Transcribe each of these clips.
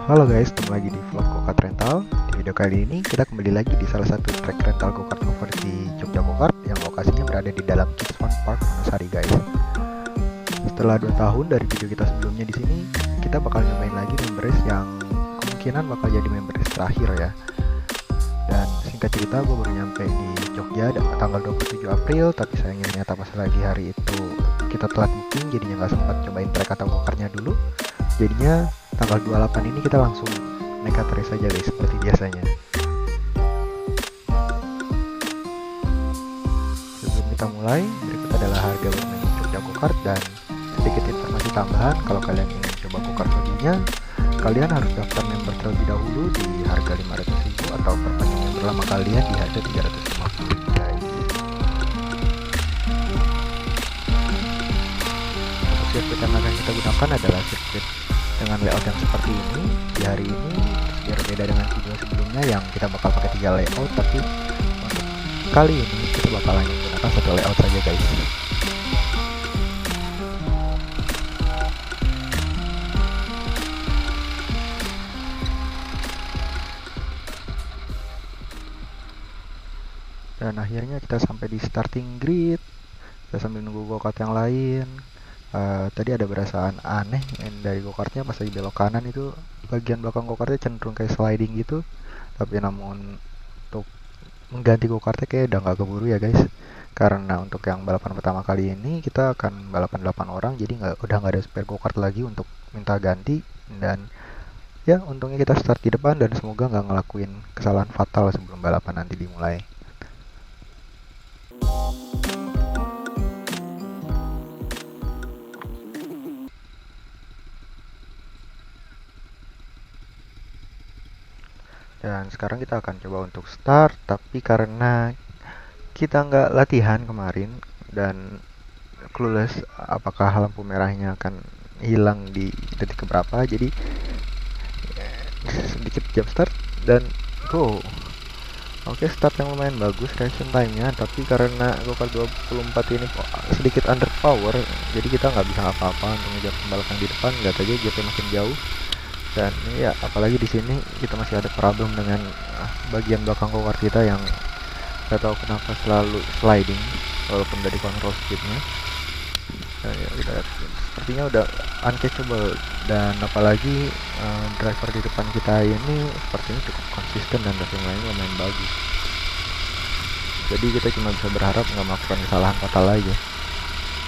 Halo guys, ketemu lagi di vlog Go-Kart Rental. Di video kali ini kita kembali lagi di salah satu track rental go-kart favorit di Jogja Go-Kart yang lokasinya berada di dalam Kids Fun Park Wonosari guys. Setelah 2 tahun dari video kita sebelumnya di sini, kita bakal nyobain lagi member race yang kemungkinan bakal jadi member race terakhir ya. Dan singkat cerita, gue baru nyampe di Jogja tanggal 27 April, tapi sayangnya ternyata pas lagi hari itu kita telat booking, jadinya nggak sempat cobain track atau go-kartnya dulu. Jadinya tanggal 28 ini kita langsung nekat race aja guys, seperti biasanya. Sebelum kita mulai, berikut adalah harga bermain Jogja Go-Kart dan sedikit informasi tambahan. Kalau kalian ingin coba go-kart hobinya, kalian harus daftar member terlebih dahulu di harga 500.000 atau perpanjang member lama kalian di harga 350 guys. Untuk sirkuit yang akan kita gunakan adalah sirkuit dengan layout yang seperti ini di hari ini, biar beda dengan video sebelumnya yang kita bakal pakai 3 layout, tapi untuk kali ini kita bakal hanya menggunakan 1 layout saja guys. Dan akhirnya kita sampai di starting grid. Kita sambil nunggu go-kart yang lain. Tadi ada berasaan aneh dari go-kartnya pas lagi belok kanan itu, bagian belakang go-kartnya cenderung kayak sliding gitu. Tapi namun untuk mengganti go-kartnya kayak udah nggak keburu ya guys. Karena untuk yang balapan pertama kali ini kita akan balapan 8 orang, jadi udah nggak ada spare go-kart lagi untuk minta ganti. Dan ya untungnya kita start di depan dan semoga nggak ngelakuin kesalahan fatal sebelum balapan nanti dimulai. Dan sekarang kita akan coba untuk start, tapi karena kita nggak latihan kemarin dan clueless apakah lampu merahnya akan hilang di detik keberapa, jadi sedikit jump start dan go. Oke, start yang lumayan bagus reaction time-nya, tapi karena go-kart 24 ini sedikit underpower, jadi kita nggak bisa apa-apa untuk ngejar pembalakan di depan. Lihat aja gapnya makin jauh. Dan ya apalagi di sini kita masih ada problem dengan bagian belakang go-kart kita yang nggak tahu kenapa selalu sliding walaupun udah dikontrol speednya. Dan ya kita lihat sepertinya udah uncatchable, dan apalagi driver di depan kita ini sepertinya cukup konsisten dan driving lainnya lumayan bagus. Jadi kita cuma bisa berharap nggak melakukan kesalahan fatal aja.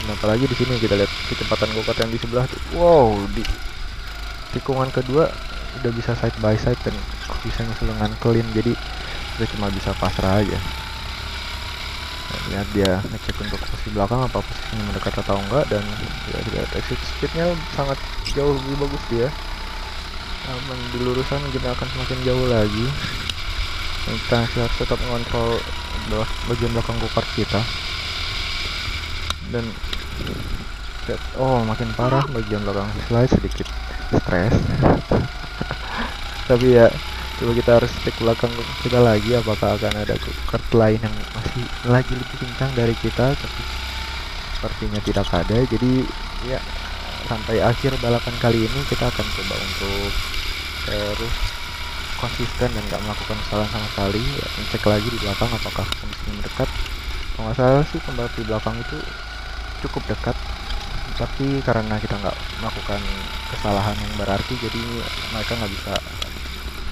Dan apalagi di sini kita lihat kecepatan go-kart yang di sebelah tuh, wow, di tikungan kedua udah bisa side by side dan bisa nyusul dengan clean, jadi kita cuma bisa pasrah aja. Dan lihat dia ngecek untuk posisi belakang apa posisinya mendekat atau enggak, dan ya lihat exit speednya sangat jauh lebih bagus dia. Namun di lurusan kita akan semakin jauh lagi, dan kita harus tetap mengontrol bagian belakang go-kart kita. Dan oh makin parah bagian belakang slide, sedikit stres. Tapi ya coba kita harus cek belakang kita lagi apakah akan ada go-kart lain yang masih lagi lebih kencang dari kita, tapi sepertinya tidak ada. Jadi ya sampai akhir balapan kali ini kita akan coba untuk terus konsisten dan gak melakukan kesalahan sama sekali ya. Cek lagi di belakang apakah kondisinya mendekat. Kalau nggak salah sih pembalap di belakang itu cukup dekat, tapi karena kita nggak melakukan kesalahan yang berarti, jadi mereka nggak bisa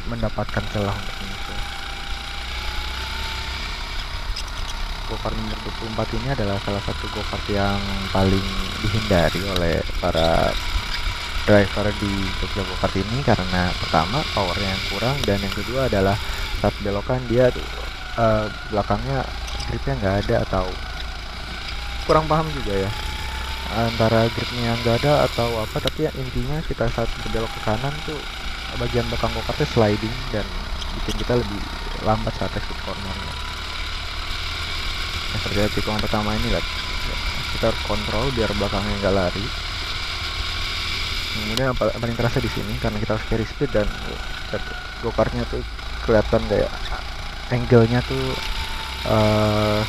mendapatkan celah untuk menyusul. Go-kart nomor 24 ini adalah salah satu go-kart yang paling dihindari oleh para driver di Jogja Go-Kart ini karena pertama powernya yang kurang, dan yang kedua adalah saat belokan dia belakangnya gripnya nggak ada, atau kurang paham juga ya antara gripnya yang nggak ada atau apa, tapi ya intinya kita saat berbelok ke kanan tuh bagian belakang go-kartnya sliding dan bikin kita lebih lambat saat exit cornernya. Nah, seperti tikungan pertama ini lihat, kita harus kontrol biar belakangnya nggak lari. Kemudian yang paling terasa di sini karena kita harus carry speed dan go-kartnya tuh kelihatan kayak angle-nya tuh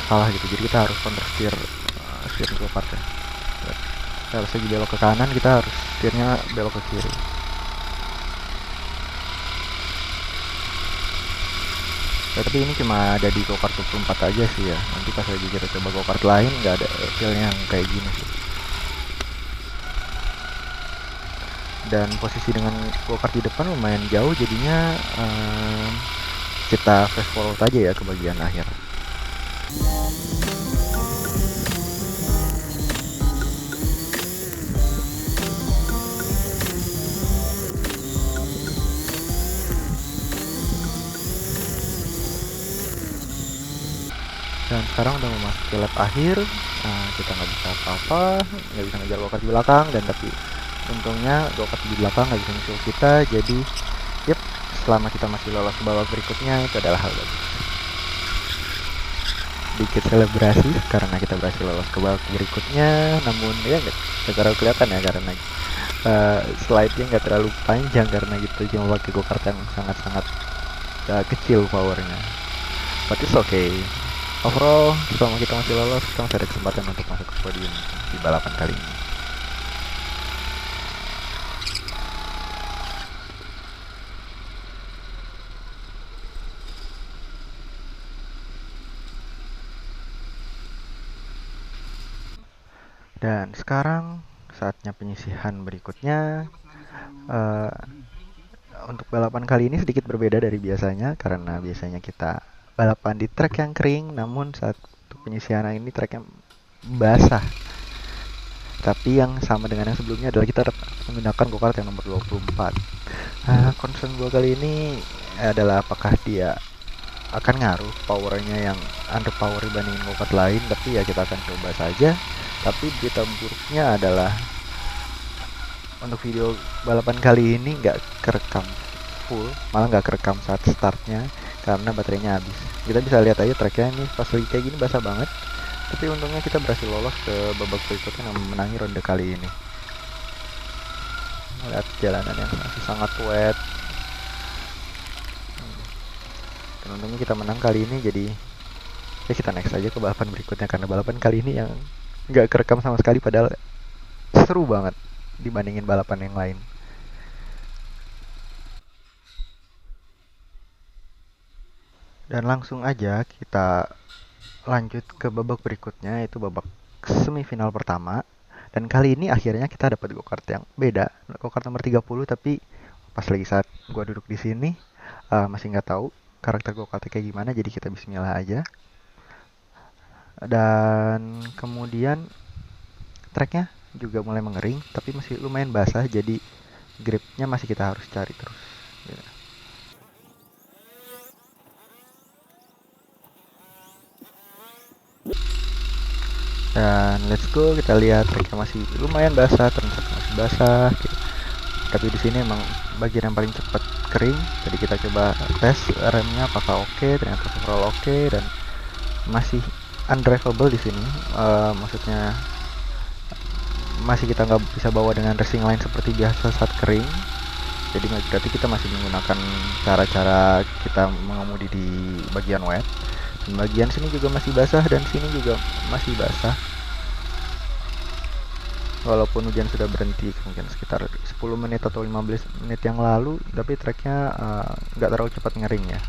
salah gitu, jadi kita harus counter steer go-kartnya. Kita harus lagi belok ke kanan, kita harus setirnya belok ke kiri. Tapi ini cuma ada di go-kart 24 aja sih ya. Nanti pas lagi kita coba go-kart lain nggak ada feelnya yang kayak gini sih. Dan posisi dengan go-kart di depan lumayan jauh, jadinya kita fast forward aja ya ke bagian akhir. Dan sekarang udah memasuki lap akhir. Kita nggak bisa apa-apa, nggak bisa ngejar go-kart di belakang, dan tapi untungnya go-kart di belakang nggak bisa nyusul kita. Jadi yep, selama kita masih lolos ke babak berikutnya, itu adalah hal bagus. Sedikit selebrasi karena kita berhasil lolos ke babak berikutnya. Namun ya nggak terlalu kelihatan ya, karena slide-nya nggak terlalu panjang karena gitu cuma pakai go-kart yang sangat-sangat kecil powernya. But it's okay. Overall, selama kita masih lolos, kita masih ada kesempatan untuk masuk ke podium di balapan kali ini. Dan sekarang saatnya penyisihan berikutnya. Untuk balapan kali ini sedikit berbeda dari biasanya, karena biasanya kita balapan di trek yang kering, namun saat penyisihan ini trek yang basah. Tapi yang sama dengan yang sebelumnya adalah kita menggunakan go-kart yang nomor 24. Concern gue kali ini adalah apakah dia akan ngaruh powernya yang underpower dibandingin go-kart lain, tapi ya kita akan coba saja. Tapi berita buruknya adalah untuk video balapan kali ini nggak kerekam full, malah nggak kerekam saat startnya karena baterainya habis. Kita bisa lihat aja tracknya ini pas lagi kayak gini basah banget, tapi untungnya kita berhasil lolos ke babak berikutnya dan memenangi ronde kali ini. Lihat jalanan yang masih sangat wet, dan untungnya kita menang kali ini. Jadi ya kita next aja ke balapan berikutnya, karena balapan kali ini yang nggak kerekam sama sekali, padahal seru banget dibandingin balapan yang lain. Dan langsung aja kita lanjut ke babak berikutnya, yaitu babak semifinal pertama. Dan kali ini akhirnya kita dapat go-kart yang beda, go-kart nomor 30, tapi pas lagi saat gua duduk di sini masih nggak tahu karakter go-kartnya kayak gimana, jadi kita bismillah aja. Dan kemudian tracknya juga mulai mengering, tapi masih lumayan basah, jadi gripnya masih kita harus cari terus ya. Dan let's go, kita lihat tracknya masih lumayan basah, ternyata masih basah gitu. Tapi di sini emang bagian yang paling cepat kering. Jadi kita coba tes remnya apakah oke, ternyata overall oke, dan masih undrivable di sini. Maksudnya masih kita nggak bisa bawa dengan racing line seperti biasa saat kering. Jadi berarti kita masih menggunakan cara-cara kita mengemudi di bagian wet. Dan bagian sini juga masih basah, dan sini juga masih basah. Walaupun hujan sudah berhenti mungkin sekitar 10 menit atau 15 menit yang lalu, tapi treknya nggak terlalu cepat ngering ya.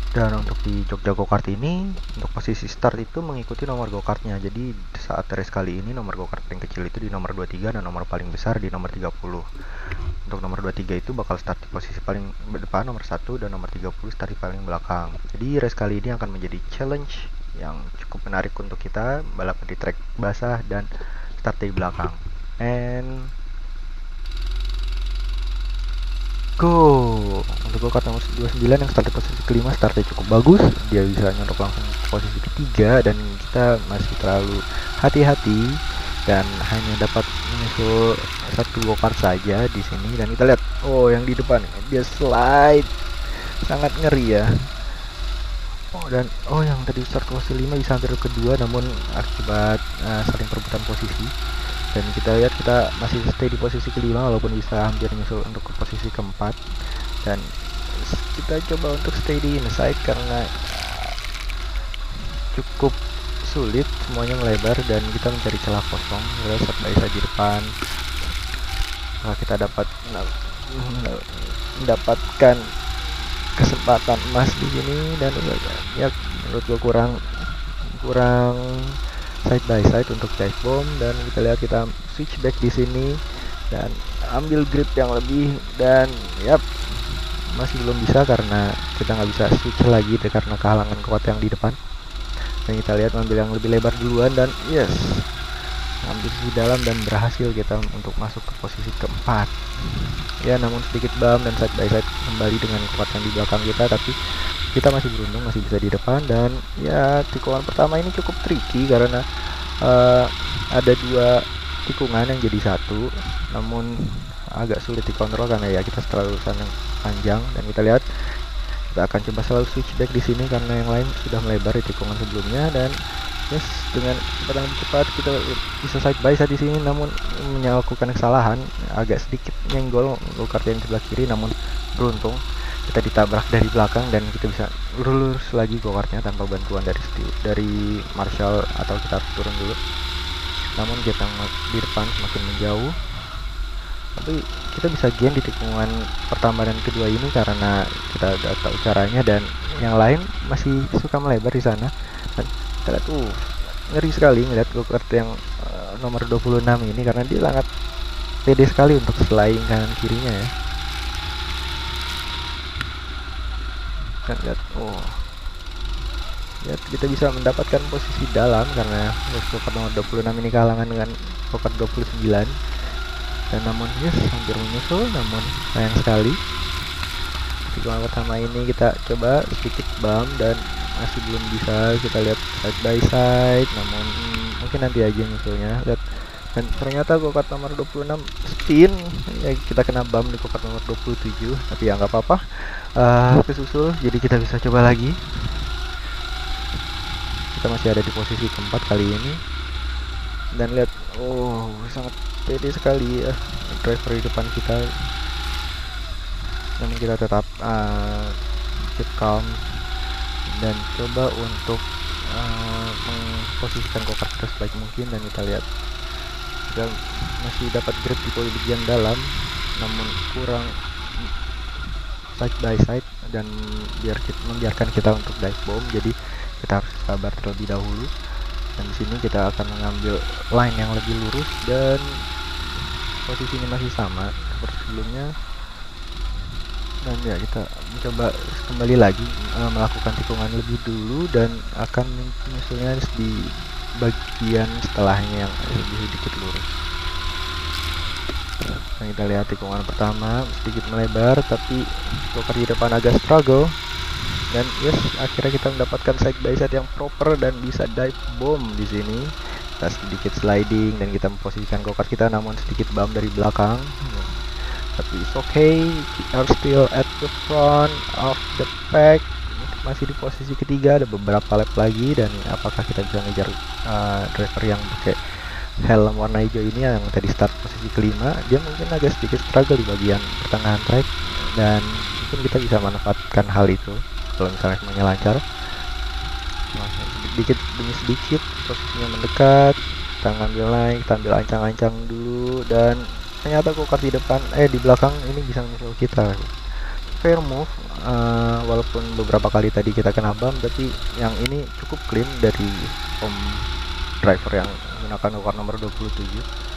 Dan untuk di Jogja Go-Kart ini, untuk posisi start itu mengikuti nomor go-kartnya. Jadi saat race kali ini nomor go-kart paling kecil itu di nomor 23 dan nomor paling besar di nomor 30. Untuk nomor 23 itu bakal start di posisi paling depan nomor 1, dan nomor 30 start di paling belakang. Jadi race kali ini akan menjadi challenge yang cukup menarik untuk kita, balapan di track basah dan start dari belakang. And go! Untuk go-kart nomor 29 yang start di posisi kelima, startnya cukup bagus. Dia bisa nyontok langsung ke posisi ketiga, dan kita masih terlalu hati-hati dan hanya dapat menyusul satu go-kart saja di sini. Dan kita lihat, oh yang di depan dia slide, sangat ngeri ya. Dan yang tadi start posisi 5 bisa hampir kedua, namun akibat saling perebutan posisi. Dan kita lihat kita masih stay di posisi kelima walaupun bisa hampir nyusul untuk ke posisi keempat. Dan kita coba untuk stay di inside karena cukup sulit, semuanya melebar dan kita mencari celah kosong. Kita serba di depan, kita dapat mendapatkan kesempatan emas di sini. Dan ya menurut gue kurang side by side untuk dive bomb. Dan kita lihat kita switch back di sini dan ambil grip yang lebih, dan yap, masih belum bisa karena kita nggak bisa switch lagi karena kehalangan kuat yang di depan. Dan kita lihat ambil yang lebih lebar duluan, dan yes, ambil di dalam dan berhasil kita untuk masuk ke posisi keempat. Ya, namun sedikit bump dan side by side kembali dengan kuat yang di belakang kita, tapi kita masih beruntung masih bisa di depan. Dan ya, tikungan pertama ini cukup tricky karena ada dua tikungan yang jadi satu, namun agak sulit dikontrol karena ya kita setelah lulusan yang panjang. Dan kita lihat kita akan coba selalu switch back di sini karena yang lain sudah melebar di tikungan sebelumnya. Dan yes, dengan kecepatan yang cepat kita bisa side by side di sini, namun melakukan kesalahan agak sedikit nyenggol go-kart yang sebelah kiri, namun beruntung kita ditabrak dari belakang dan kita bisa lurus lagi go-kartnya tanpa bantuan dari Marshall, atau kita harus turun dulu. Namun kita di depan semakin menjauh, tapi kita bisa gain di tikungan pertama dan kedua ini karena kita udah tahu caranya, dan yang lain masih suka melebar di sana. Dan kita lihat ngeri sekali ngeliat go-kart yang nomor 26 ini karena dia sangat pede sekali untuk sliding kanan kirinya ya. Kan lihat, lihat kita bisa mendapatkan posisi dalam karena go-kart nomor 26 ini kalangan dengan go-kart 29. Dan namun yes, hampir menyusul, namun sayang sekali. Tikungan pertama ini kita coba sedikit bump dan masih belum bisa. Kita lihat side by side, namun mungkin nanti aja nyusulnya. Lihat, dan ternyata go-kart nomor 26 spin ya, kita kena bump di go-kart nomor 27, tapi ya nggak apa-apa, kesusul, jadi kita bisa coba lagi. Kita masih ada di posisi keempat kali ini. Dan lihat, sangat pede sekali ya driver di depan kita. Namun kita tetap keep calm dan coba untuk memposisikan go-kart kita sebaik mungkin. Dan kita lihat kita masih dapat grip di bagian dalam, namun kurang side by side dan membiarkan kita untuk dive bomb. Jadi kita harus sabar terlebih dahulu. Dan di sini kita akan mengambil line yang lebih lurus dan posisinya masih sama seperti sebelumnya. Dan ya, kita mencoba kembali lagi melakukan tikungan lebih dulu dan akan menyusulnya di bagian setelahnya yang lebih sedikit lurus. Nah, kita lihat tikungan pertama sedikit melebar, tapi go-kart di depan agak struggle. Dan yes, akhirnya kita mendapatkan side by side yang proper dan bisa dive bomb di sini. Kita sedikit sliding dan kita memposisikan go-kart kita, namun sedikit bump dari belakang. Tapi it's okay, we are still at the front of the pack. Masih di posisi ketiga, ada beberapa lap lagi. Dan apakah kita bisa ngejar driver yang pakai helm warna hijau ini yang tadi start posisi kelima? Dia mungkin agak sedikit struggle di bagian pertengahan track, dan mungkin kita bisa manfaatkan hal itu kalau misalnya semuanya lancar. Sedikit demi sedikit posisinya mendekat, kita ngambil line, kita ambil ancang-ancang dulu. Dan ternyata go-kart di depan di belakang ini bisa menyusul kita. Fair move, walaupun beberapa kali tadi kita kena bump, tapi yang ini cukup clean dari driver yang menggunakan go-kart nomor 27.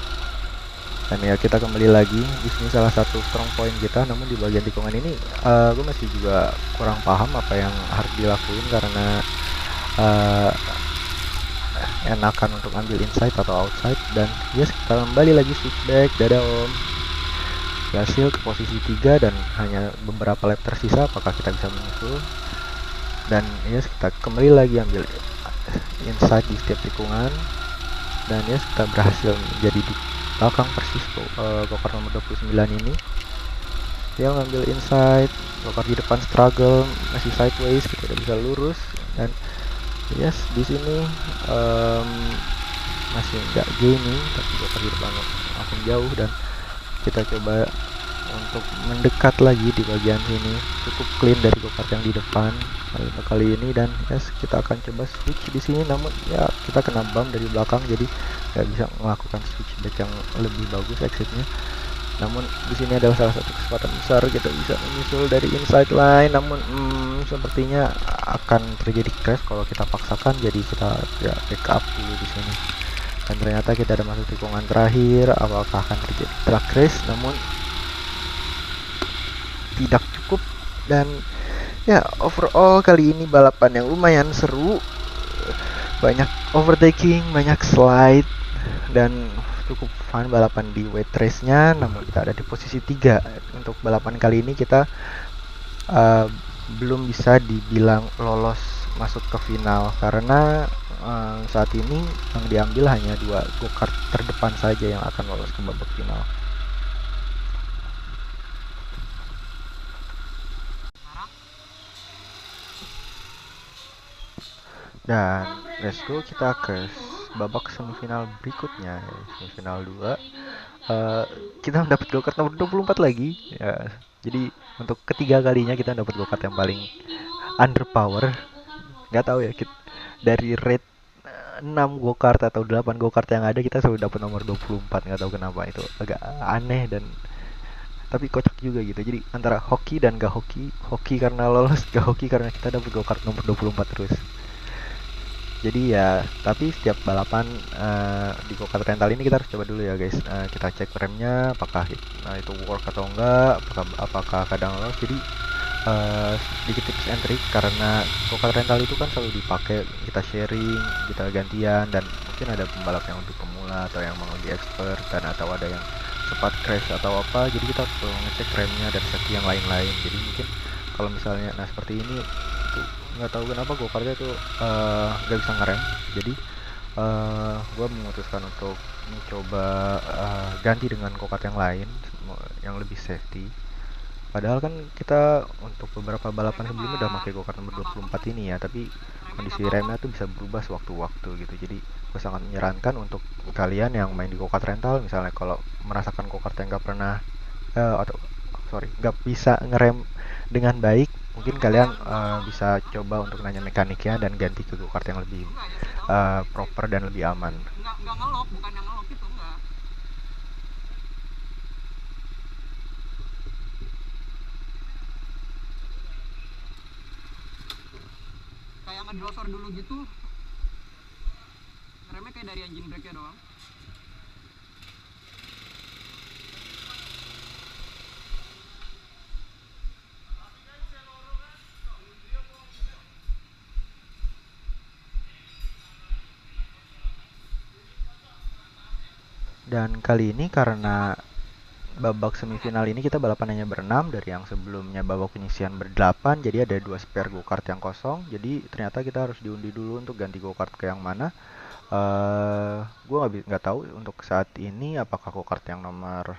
Dan ya, kita kembali lagi di sini salah satu strong point kita. Namun di bagian tikungan ini gue masih juga kurang paham apa yang harus dilakuin karena enakan untuk ambil inside atau outside. Dan yes, kita kembali lagi switch back. Dadah om, berhasil ke posisi 3 dan hanya beberapa lap tersisa. Apakah kita bisa menyusul? Dan yes, kita kembali lagi ambil inside di setiap tikungan. Dan yes, kita berhasil menjadi di belakang persis go-kart nomor 29 ini. Dia ngambil inside, go-kart di depan struggle, masih sideways, kita udah bisa lurus. Dan yes, di sini masih nggak gaining, tapi go-kart di depan makin jauh. Dan kita coba untuk mendekat lagi di bagian sini, cukup clean dari go-kart yang di depan kali ini. Dan yes, kita akan coba switch di sini, namun ya kita kena bump dari belakang, jadi nggak bisa melakukan switch back yang lebih bagus exitnya. Namun di sini adalah salah satu kesempatan besar kita bisa menyusul dari inside line, namun sepertinya akan terjadi crash kalau kita paksakan, jadi kita ya backup dulu di sini. Dan ternyata kita ada masuk tikungan terakhir, apakah akan terjadi track race, namun tidak cukup. Dan ya overall kali ini balapan yang lumayan seru, banyak overtaking, banyak slide, dan cukup fun balapan di wet race nya. Namun kita ada di posisi 3 untuk balapan kali ini. Kita belum bisa dibilang lolos masuk ke final karena saat ini yang diambil hanya 2 go-kart terdepan saja yang akan lolos ke babak final. Dan let's go kita ke babak semifinal berikutnya, semifinal 2. Kita mendapat go-kart nomor 24 lagi ya. Jadi untuk ketiga kalinya kita dapat go-kart yang paling underpower. Nggak tahu ya, dari rate 6 go-kart atau 8 go-kart yang ada kita selalu dapat nomor 24. Nggak tahu kenapa, itu agak aneh dan tapi kocak juga gitu. Jadi antara hoki dan gak hoki, hoki karena lolos, gak hoki karena kita dapat go-kart nomor 24 terus. Jadi ya, tapi setiap balapan di go-kart rental ini kita harus coba dulu ya guys. Kita cek remnya apakah itu work atau enggak, apakah kadang lolos. Jadi sedikit tips and trick, karena go-kart rental itu kan selalu dipakai, kita sharing, kita gantian, dan mungkin ada pembalap yang lebih pemula atau yang mau lebih expert, dan atau ada yang sempat crash atau apa. Jadi kita perlu ngecek remnya dan safety yang lain-lain. Jadi mungkin kalau misalnya seperti ini tuh, nggak tahu kenapa go-kartnya tuh nggak bisa ngerem. Jadi gue memutuskan untuk mencoba ganti dengan go-kart yang lain yang lebih safety. Padahal kan kita untuk beberapa balapan sebelumnya udah pakai go-kart nomor 24 ini ya, tapi kondisi remnya tuh bisa berubah sewaktu-waktu gitu. Jadi gue sangat menyarankan untuk kalian yang main di go-kart rental, misalnya kalau merasakan go-kart yang nggak pernah nggak bisa ngerem dengan baik, mungkin kalian bisa coba untuk nanya mekaniknya dan ganti ke go-kart yang lebih proper dan lebih aman. Nggak ngelok, bukan yang ngelok itu, enggak. Kayak ngedrosor dulu gitu. Remnya kayak dari engine brake-nya doang. Dan kali ini karena babak semifinal ini kita balapan hanya berenam, dari yang sebelumnya babak penyisian berdelapan, jadi ada 2 spare go-kart yang kosong. Jadi ternyata kita harus diundi dulu untuk ganti go-kart ke yang mana. Gue nggak tahu untuk saat ini apakah go-kart yang nomor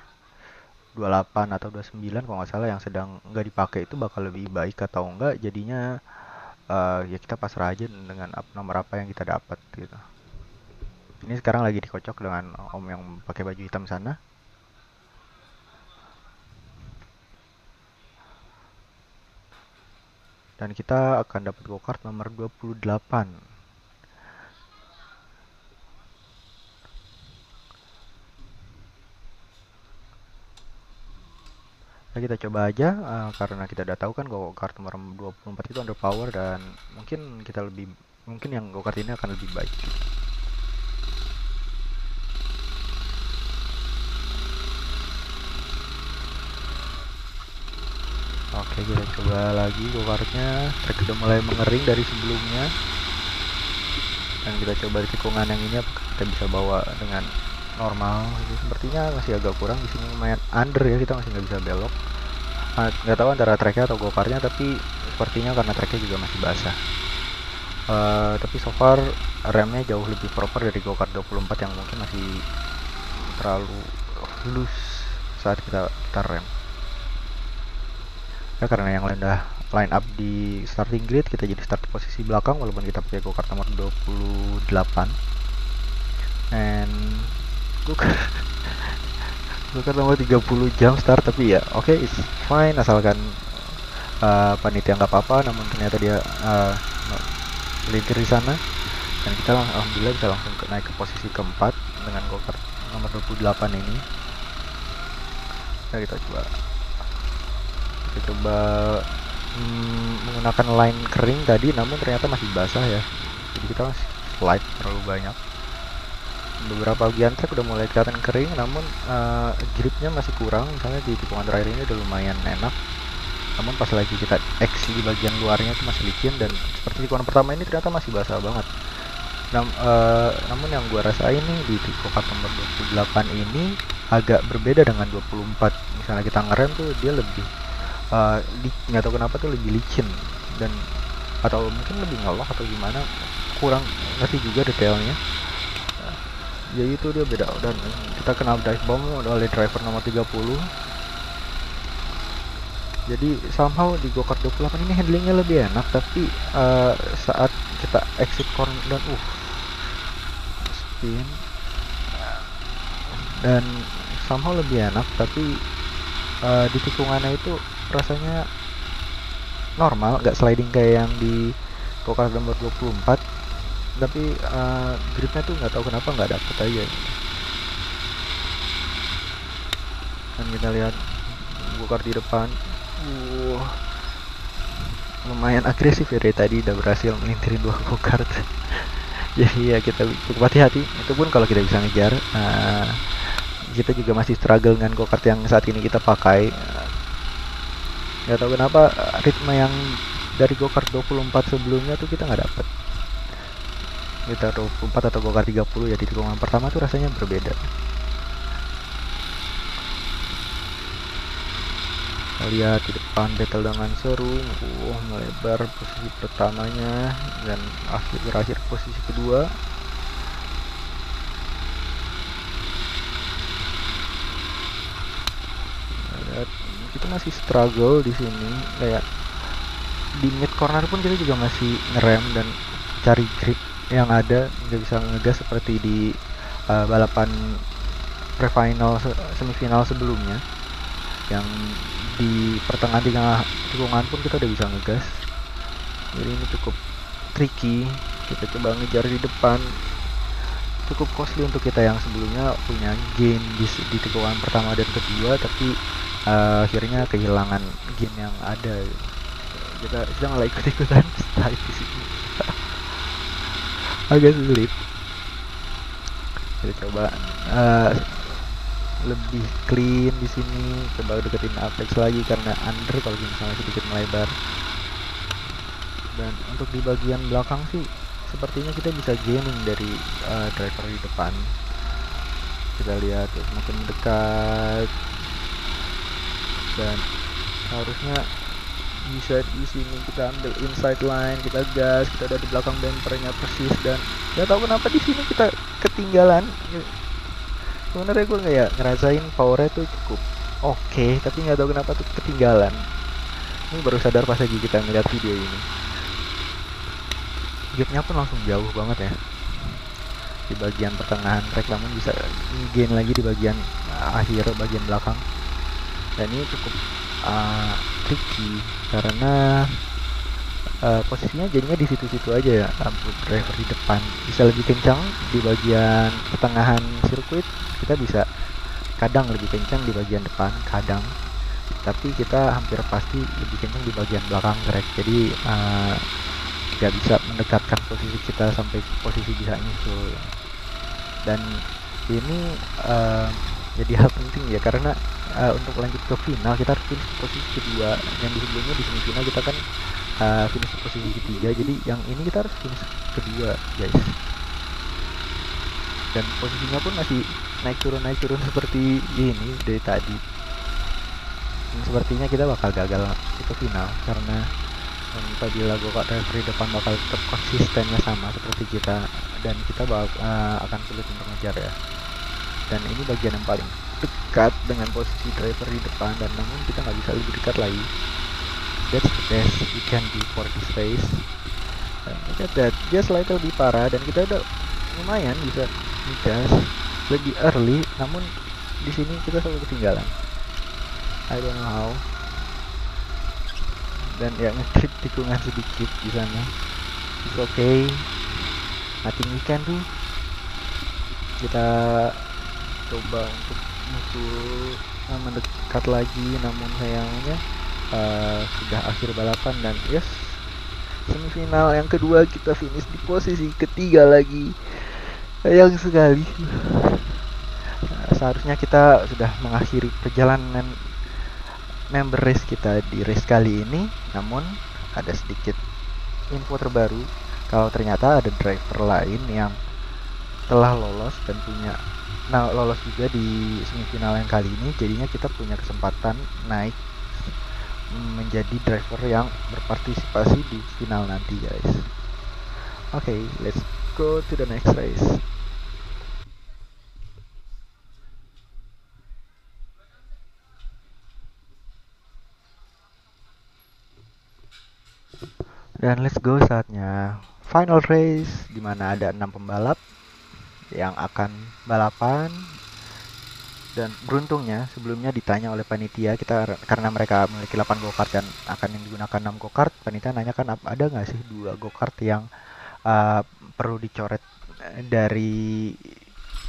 28 atau 29 kalau nggak salah yang sedang nggak dipakai itu bakal lebih baik atau enggak. Jadinya ya kita pasrah aja dengan nomor apa yang kita dapat gitu. Ini sekarang lagi dikocok dengan om yang pakai baju hitam sana. Dan kita akan dapat go-kart nomor 28. Nah, kita coba aja karena kita udah tahu kan go-kart nomor 24 itu underpower, dan mungkin yang go-kart ini akan lebih baik. Oke, kita coba lagi go-kartnya. Track udah mulai mengering dari sebelumnya. Dan kita coba di tikungan yang ini apakah kita bisa bawa dengan normal. Jadi sepertinya masih agak kurang di sini, lumayan under ya, kita masih nggak bisa belok. Nggak tahu antara tracknya atau go-kartnya, tapi sepertinya karena tracknya juga masih basah. Tapi so far remnya jauh lebih proper dari go-kart 24 yang mungkin masih terlalu loose saat kita rem. Ya karena yang lain udah line up di starting grid, kita jadi start posisi belakang walaupun kita pakai go-kart nomor 28. And go-kart nomor 30 jam start, tapi ya oke, it's fine asalkan panitia nggak apa-apa. Namun ternyata dia melintir di sana, dan kita alhamdulillah bisa langsung naik ke posisi keempat dengan go-kart nomor 28 ini. Nah, kita coba menggunakan line kering tadi, namun ternyata masih basah ya. Jadi kita masih slide terlalu banyak. Beberapa bagian track udah mulai kelihatan kering, namun gripnya masih kurang. Misalnya di tikungan terakhir ini udah lumayan enak, namun pas lagi kita X di bagian luarnya itu masih licin, dan seperti tikungan pertama ini ternyata masih basah banget. Namun yang gua rasain nih di go-kart nomor 28 ini agak berbeda dengan 24. Misalnya kita ngerem tuh dia lebih nggak tahu kenapa tuh lebih licin, dan atau mungkin lebih ngelok atau gimana, kurang ngerti juga detailnya. Ya itu dia beda, dan kita kena dive bomb oleh driver nomor 30. Jadi somehow di go-kart 28 ini handlingnya lebih enak, tapi saat kita exit corner dan spin dan somehow lebih enak, tapi di tikungannya itu rasanya normal, nggak sliding kayak yang di go-kart nomor 24, tapi gripnya tuh nggak tahu kenapa nggak dapet aja. Dan kita lihat go-kart di depan, lumayan agresif ya, dari tadi udah berhasil melintirin 2 go-kart. Jadi ya kita cukup hati-hati, itu pun kalau kita bisa ngejar. Kita juga masih struggle dengan go-kart yang saat ini kita pakai. Nggak tahu kenapa ritme yang dari go-kart 24 sebelumnya tuh kita nggak dapet. Kita 24 atau go-kart 30 ya, di tikungan pertama tuh rasanya berbeda. Kita lihat di depan battle dengan seru, melebar posisi pertamanya dan berakhir posisi kedua. Lihat, kita masih struggle di sini, kayak di mid corner pun kita juga masih ngerem dan cari grip yang ada, nggak bisa ngegas seperti di balapan pre-final semifinal sebelumnya, yang di pertengahan tikungan pun kita udah bisa ngegas. Jadi ini cukup tricky. Kita coba ngejar di depan, cukup costly untuk kita yang sebelumnya punya gain di tikungan pertama dan kedua, tapi akhirnya kehilangan gain yang ada. Kita malah ikut-ikutan start di sini. Agak sulit. Kita coba lebih clean di sini, coba deketin apex lagi karena under kalau misalnya sedikit melebar. Dan untuk di bagian belakang sih sepertinya kita bisa gaining dari driver di depan. Kita lihat semakin mendekat, dan harusnya bisa di sini kita ambil inside line, kita gas, kita ada di belakang bumpernya persis, dan nggak tahu kenapa di sini kita ketinggalan. Sebenarnya gue nggak ngerasain powernya tuh cukup oke, tapi nggak tahu kenapa tuh ketinggalan. Ini baru sadar pas lagi kita ngeliat video ini. Gapnya pun langsung jauh banget ya di bagian pertengahan track, namun bisa gain lagi di bagian akhir, bagian belakang. Dan ini cukup tricky karena posisinya jadinya di situ-situ aja ya. Driver di depan bisa lebih kencang di bagian pertengahan sirkuit, kita bisa kadang lebih kencang di bagian depan kadang, tapi kita hampir pasti lebih kencang di bagian belakang track. Jadi nggak bisa mendekatkan posisi kita sampai posisi bisa nyusul. Dan ini jadi hal penting ya, karena untuk lanjut ke final kita harus finish posisi kedua. Yang di sebelumnya di semifinal kita kan finish posisi ketiga, jadi yang ini kita harus finish kedua guys. Dan posisinya pun masih naik turun seperti ini dari tadi. Dan sepertinya kita bakal gagal ke final karena apabila go-kart driver di depan bakal tetap konsistennya sama seperti kita, dan kita akan sulit untuk ngejar ya. Dan ini bagian yang paling dekat dengan posisi driver di depan, dan namun kita nggak bisa lebih dekat lagi. That's the best we can do for this race. Dan look at that, dia slightly lebih parah, dan kita udah lumayan bisa ngegas lebih early, namun di sini kita selalu ketinggalan. I don't know how. Dan ya nge-trip tikungan sedikit di sana. It's okay, nothing we can do. Kita coba untuk musuh mendekat lagi, namun sayangnya sudah akhir balapan dan yes, semifinal yang kedua kita finish di posisi ketiga lagi. Sayang sekali. Seharusnya kita sudah mengakhiri perjalanan member race kita di race kali ini, namun ada sedikit info terbaru kalau ternyata ada driver lain yang telah lolos dan punya lolos juga di semifinal yang kali ini. Jadinya kita punya kesempatan naik menjadi driver yang berpartisipasi di final nanti, guys. Okay, let's go to the next race. Dan let's go, saatnya final race di mana ada 6 pembalap yang akan balapan. Dan beruntungnya sebelumnya ditanya oleh panitia kita, karena mereka memiliki 8 go-kart dan akan yang digunakan 6 go-kart, panitia nanyakan ada nggak sih 2 go-kart yang perlu dicoret dari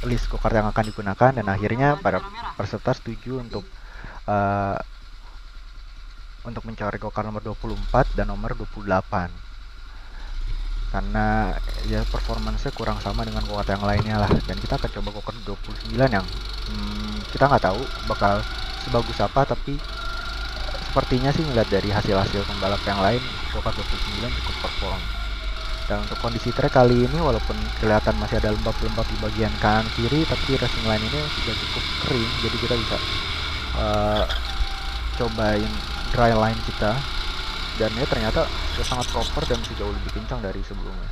list go-kart yang akan digunakan, dan akhirnya para peserta setuju untuk mencoret go-kart nomor 24 dan nomor 28 karena ya performance-nya kurang sama dengan go-kart yang lainnya lah. Dan kita akan coba go-kart 29 yang kita nggak tahu bakal sebagus apa, tapi sepertinya sih ngeliat dari hasil-hasil pembalap yang lain go-kart 29 cukup perform. Dan untuk kondisi trek kali ini walaupun kelihatan masih ada lembab-lembab di bagian kanan kiri, tapi racing line ini sudah cukup kering, jadi kita bisa cobain dry line kita, dan ya ternyata sudah sangat proper dan jauh lebih kencang dari sebelumnya.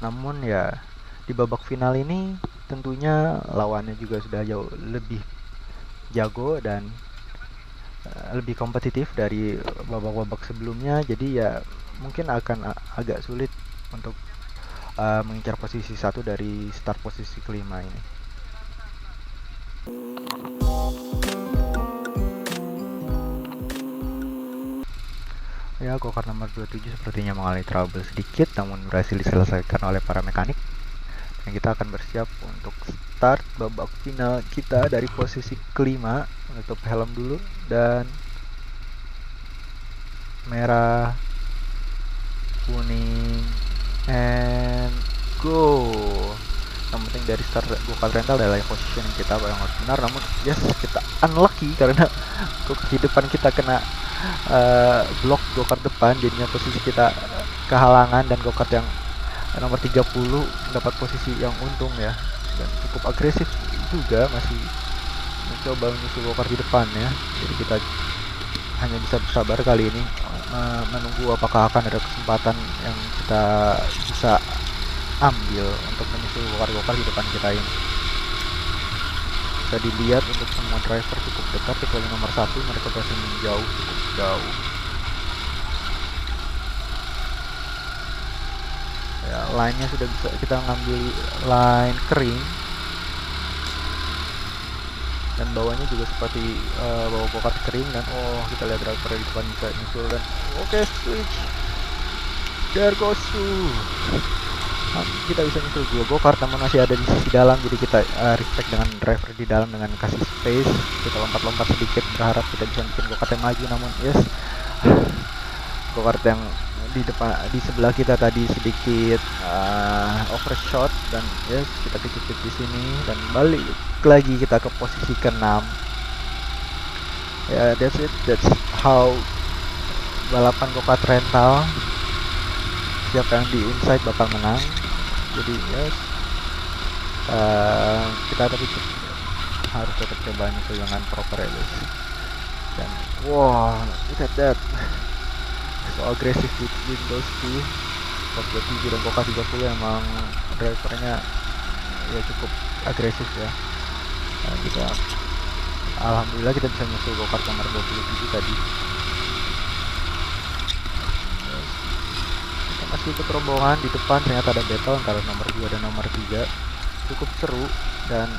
Namun ya di babak final ini tentunya lawannya juga sudah jauh lebih jago dan lebih kompetitif dari babak-babak sebelumnya, jadi ya mungkin akan agak sulit untuk mengincar posisi 1 dari start posisi kelima ini. Ya, go-kart nomor 27 sepertinya mengalami trouble sedikit, namun berhasil diselesaikan oleh para mekanik. Dan kita akan bersiap untuk start babak final kita dari posisi kelima. Menutup helm dulu dan merah, kuning, and go. Yang penting dari start go-kart rental adalah position yang kita yang harus benar. Namun yes, kita unlucky karena di depan kita kena blok go-kart depan, jadinya posisi kita kehalangan dan go-kart yang nomor 30 mendapat posisi yang untung ya, dan cukup agresif juga, masih mencoba menyusul go-kart di depan ya. Jadi kita hanya bisa bersabar kali ini menunggu apakah akan ada kesempatan yang kita bisa ambil untuk menyusul go-kart di depan kita ini. Bisa dilihat untuk semua driver cukup dekat, kecuali nomor 1 mereka berhasil menjauh cukup jauh. Ya, line-nya sudah bisa kita ngambil line kering, dan bawahnya juga seperti bawah go-kart kering. Dan kita lihat driver di depan bisa nyusul dan oke, switch, there goes through. Kita bisa nyusul dua go-kart namun masih ada di sisi dalam, jadi kita respect dengan driver di dalam dengan kasih space. Kita lompat-lompat sedikit berharap kita bisa bikin go-kart yang maju, namun yes, go-kart yang di depan di sebelah kita tadi sedikit overshot, dan yes kita kejepit di sini dan balik lagi kita ke posisi ke-6. Ya, that's it, that's how balapan go-kart rental. Siapa yang di inside bakal menang. Jadi yes, kita tapi harus tetap coba nyusul dengan proper release. Dan wow, look at that, so agresif with those two. Top 27 dan Koka 30 emang drivernya ya cukup agresif ya. Nah, kita alhamdulillah kita bisa nyusul go-kart nomor 27 tadi. Masih ikut rombongan di depan, ternyata ada battle antara nomor 2 dan nomor 3. Cukup seru dan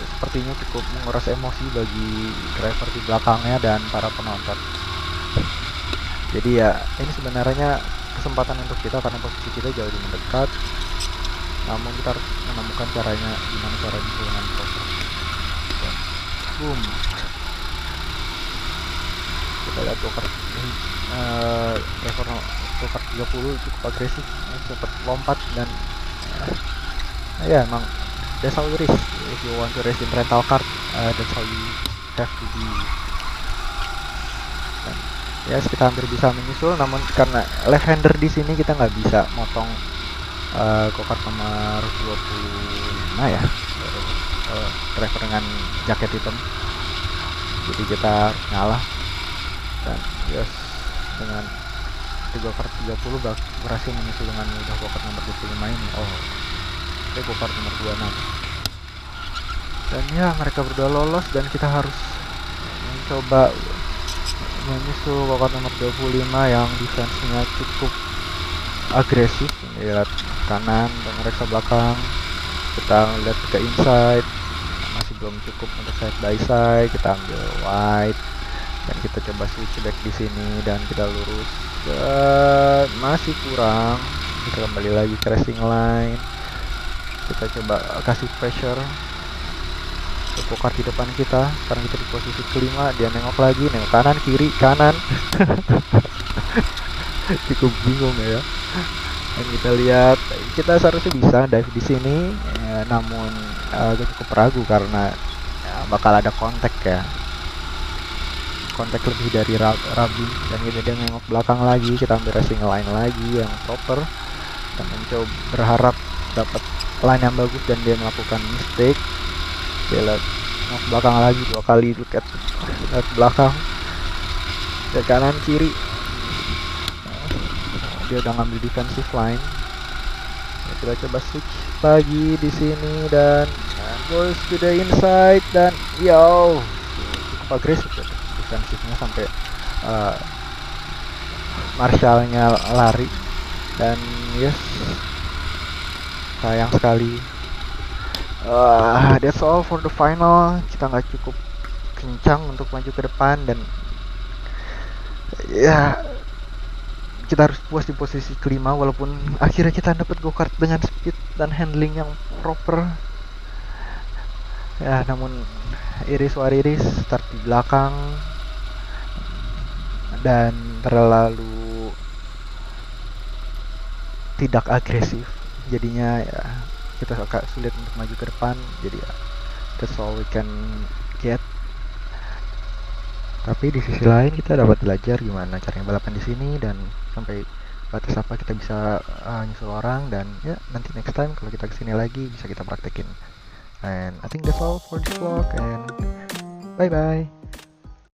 sepertinya cukup menguras emosi bagi driver di belakangnya dan para penonton. Jadi ya ini sebenarnya kesempatan untuk kita karena posisi kita jauh lebih mendekat. namun kita harus menemukan caranya, gimana cara nyusul dengan proper. Dan boom, kita lihat go-kart driver go-kart 30 cukup agresif, cepat lompat, dan ya emang that's how it is. If you want to race in rental car, that's how you have to be. Dan ya kita hampir bisa menyusul, namun karena left hander di sini kita nggak bisa motong go-kart nomor 25 ya, driver dengan jaket hitam, jadi kita harus ngalah. Dan yes, dengan go-kart 30 berhasil menyusul dengan mudah go-kart nomor 25 ini. Oh, go-kart nomor 26. Dan ya mereka berdua lolos dan kita harus mencoba menyusul go-kart nomor 25 yang defense-nya cukup agresif. Lihat kanan dan mereka belakang, kita lihat ke inside, masih belum cukup untuk side by side. Kita ambil wide dan kita coba switch back di sini dan kita lurus, dan masih kurang. Kita kembali lagi ke racing line, kita coba kasih pressure ke go-kart di depan kita. Sekarang kita di posisi kelima, dia nengok lagi, nengok kanan kiri kanan. Cukup bingung ya. Dan kita lihat kita seharusnya bisa dive di sini, namun agak cukup ragu karena bakal ada kontak ya, kontak lebih dari rubbing. Dan kita dia nengok belakang lagi, kita ambil racing line lagi yang proper dan mencoba berharap dapat line yang bagus, dan dia melakukan mistake. Dia lihat nengok belakang lagi 2 kali, lihat belakang dan kanan kiri. Dia udah ngambil defensive line. Ya, kita coba switch lagi di sini dan goes to the inside, dan cukup agresif ya defensifnya sampai Marshallnya lari. Dan yes, sayang sekali. That's all for the final. Kita nggak cukup kencang untuk maju ke depan, dan ya kita harus puas di posisi kelima, walaupun akhirnya kita dapat go-kart dengan speed dan handling yang proper. Ya, namun iris waris start di belakang dan terlalu tidak agresif, jadinya ya kita agak sulit untuk maju ke depan. Jadi ya, that's all we can get. Tapi di sisi lain kita dapat belajar gimana caranya balapan di sini, dan sampai batas apa kita bisa nyusul orang. Dan ya nanti next time kalau kita kesini lagi bisa kita praktekin. And I think that's all for this vlog, and bye bye.